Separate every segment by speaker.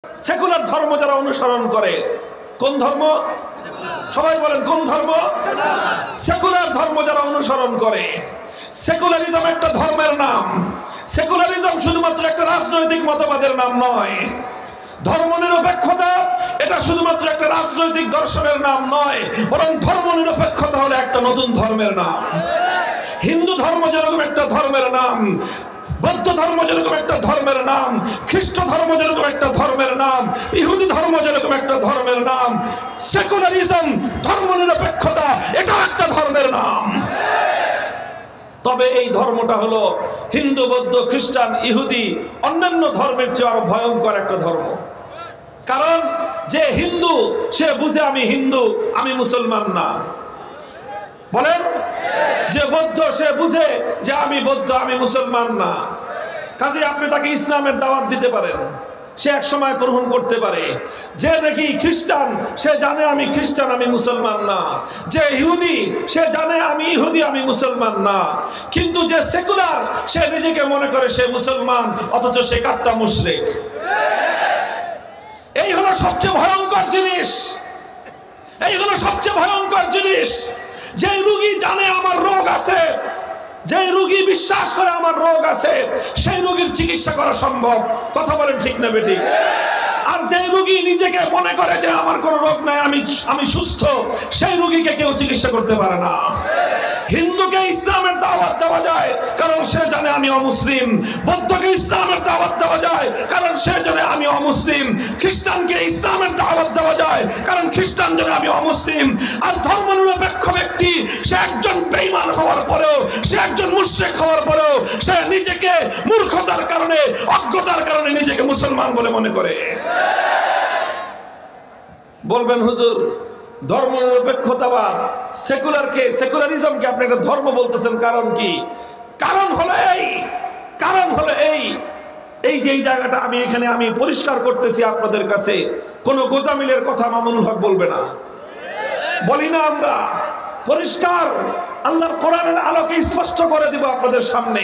Speaker 1: Secular ধর্ম যারা অনুসরণ করে, কোন ধর্ম? সবাই বলেন কোন ধর্ম? সেকুলার ধর্ম যারা অনুসরণ করে। সেকুলারিজম একটা ধর্মের নাম। সেকুলারিজম শুধুমাত্র একটা রাজনৈতিক মতবাদের নাম নয়। ধর্মনিরপেক্ষতা এটা শুধুমাত্র একটা রাজনৈতিক দর্শনের নাম নয়, বরং ধর্মনিরপেক্ষতা হলো একটা নতুন ধর্মের নাম। হিন্দু ধর্ম যেরকম একটা ধর্মের নাম, বৌদ্ধ ধর্ম যেরকম একটা ধর্মের নাম, খ্রিস্ট ধর্ম যেরকম একটা ধর্মের নাম, ইহুদি ধর্ম যেরকম একটা ধর্মের নাম, সেকুলারিজম ধর্মনিরপেক্ষতা এটা একটা ধর্মের নাম। তবে এই ধর্মটা হলো হিন্দু, বৌদ্ধ, খ্রিস্টান, ইহুদি অন্যান্য ধর্মের চেয়ে আরো ভয়ঙ্কর একটা ধর্ম। কারণ যে হিন্দু সে বুঝে আমি হিন্দু, আমি মুসলমান না। বলেন, যে বৌদ্ধ সে বুঝে যে আমি বৌদ্ধ, আমি মুসলমান না। কাজে আপনি তাকে ইসলামের দাওয়াত দিতে পারেন, সে এক সময় গ্রহণ করতে পারে। যে দেখি খ্রিস্টান সে জানে আমি খ্রিস্টান, আমি মুসলমান না। যে ইহুদি সে জানে আমি ইহুদি, আমি মুসলমান না। কিন্তু যে সেকুলার সে নিজেকে মনে করে সে মুসলমান, অথচ সে কাট্টা মুশরিক। এই হলো সবচেয়ে ভয়ঙ্কর জিনিস। এই হলো সবচেয়ে ভয়ঙ্কর জিনিস। যে রোগী জানে আমার রোগ আছে, যে রোগী বিশ্বাস করে আমার রোগ আছে, সেই রোগীর চিকিৎসা করা সম্ভব। কথা বলেন ঠিক না বেঠিক? আর যে রোগী নিজেকে মনে করে যে আমার কোনো রোগ নাই, আমি সুস্থ, সেই রোগীকে কেউ চিকিৎসা করতে পারে না। হিন্দুকে ইসলামের দাওয়াত দেওয়া যায় কারণ সে জানে আমি অমুসলিম। বৌদ্ধকে ইসলামের দাওয়াত দেওয়া যায় কারণ সে জানে আমি অমুসলিম। খ্রিস্টানকে ইসলামের দাওয়াত দেওয়া যায় কারণ খ্রিস্টান জানে আমি অমুসলিম। আর ধর্মনিরপেক্ষ ব্যক্তি সে একজন বেঈমান হওয়ার পরেও, সে একজন মুশরিক হওয়ার পরেও সে নিজেকে মূর্খতার কারণে, অজ্ঞতার কারণে নিজেকে মুসলমান বলে মনে করে। বলবেন হুজুর ধর্মনিরপেক্ষতাবাদ, সেকুলারিজমকে আপনি একটা ধর্ম বলতেছেন, কারণ কি? কারণ হলো এই যে এই জায়গাটা আমি পরিষ্কার করতেছি আপনাদের কাছে, কোন গোজামিলের কথা মামুনুল হক বলবে না, বলি না আমরা। পরিষ্কার আল্লাহর কোরআনের আলোকে স্পষ্ট করে দিব আপনাদের সামনে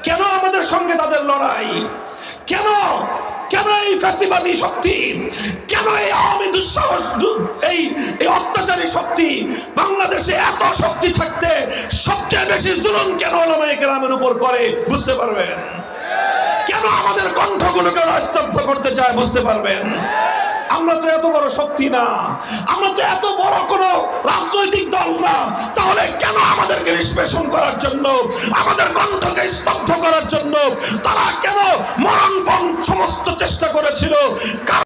Speaker 1: কেন আমাদের সঙ্গে তাদের লড়াই, কেন এই ফ্যাসিবাদী শক্তি, কেন এই আওয়ামী দুঃসাহস, এই অত্যাচারী শক্তি বাংলাদেশে এত শক্তি থাকতে সবচেয়ে বেশি জুলুম কেন ওলামায়ে কেরামের উপর করে বুঝতে পারবেন। কেন আমাদের কণ্ঠগুলোকে স্তব্ধ করতে চায় বুঝতে পারবেন। আমরা তো এত বড় শক্তি না, আমরা তো এত বড় কোন রাজনৈতিক দল না, তাহলে কেন আমাদেরকে নিষ্পেষণ করার জন্য, আমাদের কণ্ঠকে স্তব্ধ করার জন্য তারা কেন মরণপণ সমস্ত চেষ্টা করেছিল?